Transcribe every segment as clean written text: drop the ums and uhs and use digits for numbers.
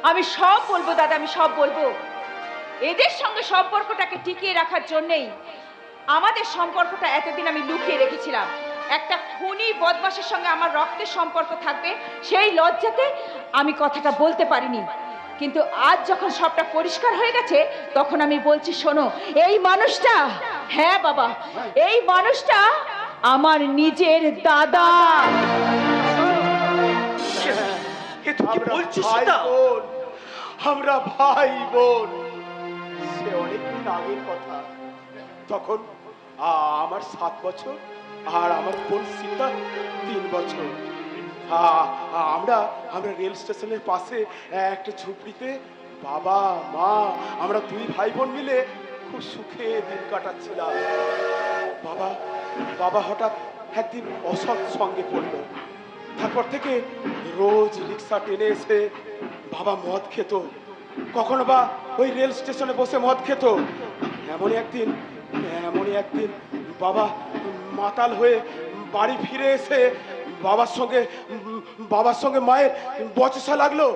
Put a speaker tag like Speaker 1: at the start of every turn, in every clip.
Speaker 1: আমি সব বলবো দাদা, আমি সব বলবো। এদের সঙ্গে সম্পর্কটাকে টিকিয়ে রাখার জন্যেই আমাদের সম্পর্কটা এতদিন আমি লুকিয়ে রেখেছিলাম। একটা খুনি বদমাশের সঙ্গে আমার রক্তের সম্পর্ক থাকবে সেই লজ্জাতে আমি কথাটা বলতে পারিনি, কিন্তু আজ যখন সবটা পরিষ্কার হয়ে গেছে তখন আমি বলছি, শোনো, এই মানুষটা, হ্যাঁ বাবা, এই মানুষটা আমার নিজের দাদা।
Speaker 2: আমরা ভাই বোন। সে অনেকদিন আগের কথা। তখন আমার 7 বছর আর আমার বোন সীতা 3 বছর। আমরা রেল স্টেশনের পাশে একটা ঝুপড়িতে বাবা মা আমরা 2 ভাই বোন মিলে খুব সুখে দিন কাটাচ্ছিলাম। বাবা হঠাৎ একদিন অসৎ সঙ্গে পড়লো। তারপর থেকে রোজ রিক্সা টেনে এসে বাবা মদ খেত, কখনো বা ওই রেল স্টেশনে বসে মদ খেত। এমনই একদিন বাবা মাতাল হয়ে বাড়ি ফিরে এসে বাবার সঙ্গে মায়ের বচসা লাগলো।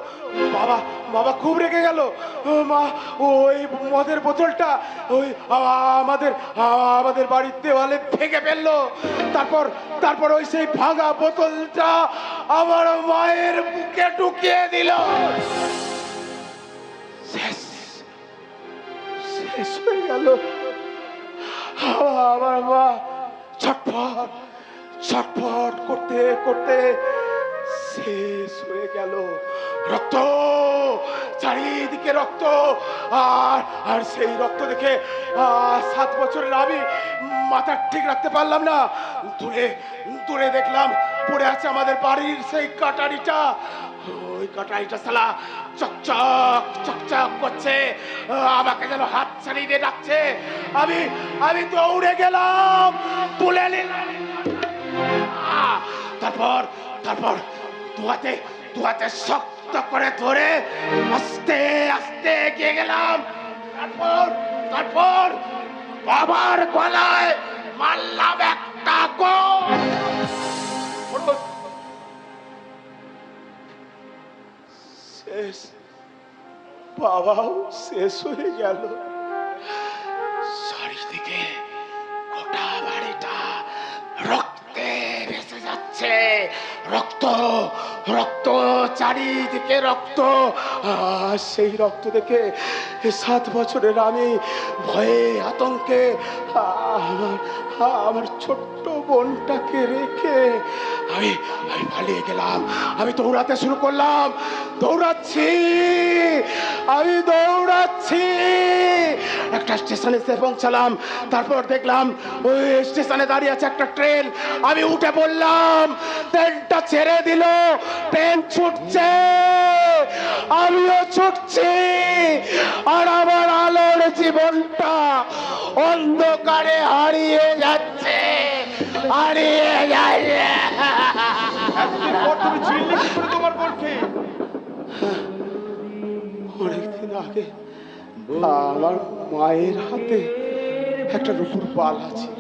Speaker 2: বাবা খুব রেগে গেল। মা ওই মদের বোতলটা ওই আমাদের বাড়ির দেওয়ালে ভেঙে ফেললো। তারপর ওই সেই ভাঙা বোতলটা আমার মায়ের বুকে ঢুকিয়ে দিল। শেষ হয়ে গেল। আমার মা ছটফট করতে করতে শেষ হয়ে গেল। রক্ত, চারিদিকে রক্ত। আর সেই রক্ত দেখে 7 বছরের আমি মাথা ঠিক রাখতে পারলাম না। দূরে দেখলাম পড়ে আছে আমাদের বাড়ির সেই কাটারিটা। ওই কাটারিটা সালা চকচক করছে, আমাকে যেন হাত ছাড়িয়ে দিয়ে ডাকছে। আমি দৌড়ে গেলাম, তুলে নিলাম। তারপর দুহাতে শক্ত করে ধরে আস্তে আস্তে এগিয়ে গেলাম। তারপর বাবার গলায় মারলাম একটা কোপ। শেষ। বাবাও শেষ হয়ে গেল। চারিদিকে গোটা বাড়িটা রক্তে ভেসে যাচ্ছে। রক্ত, চারিদিকে রক্ত। সেই রক্ত দেখে 7 বছরের আমি ভয়ে আতঙ্কে আমার ছোট্ট বোনটাকে রেখে আমি পালিয়ে গেলাম। আমি দৌড়াতে শুরু করলাম। দৌড়াচ্ছি। একটা স্টেশনে এসে পৌঁছালাম। তারপর দেখলাম ওই স্টেশনে দাঁড়িয়ে আছে একটা ট্রেন। আমি উঠে পড়লাম। ট্রেনটা ছেড়ে দিল, ট্রেন ছুটছে, আমিও ছুটছি। আর আমার আলোর জীবনটা অন্ধকারে হারিয়ে যাচ্ছে। অনেকদিন আগে আমার মায়ের হাতে একটা রূপুর বালা ছিল।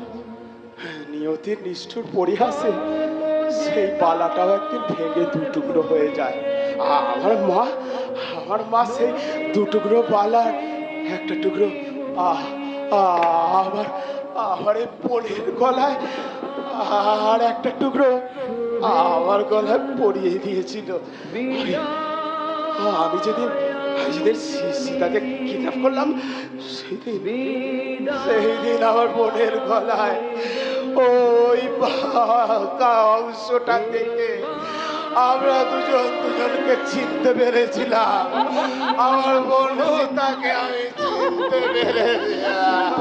Speaker 2: নিয়তির নিষ্ঠুর পরিহাসে সেই বালাটাও একদিন ভেঙে 2 টুকরো হয়ে যায়। আমার মা সেই 2 টুকরো বালার একটা টুকরো আমার এই বোনের গলায় আর একটা টুকরো আমার গলায় পরিয়ে দিয়েছিল। আমি যেদিন সীতাকে কিডন্যাপ করলাম সেই দিন আমার বোনের গলায় ওই অংশটা থেকে আমরা দুজনকে চিনতে পেরেছিলাম। আমার বোন সীতাকে আমি চিনতে পেরেছিলাম।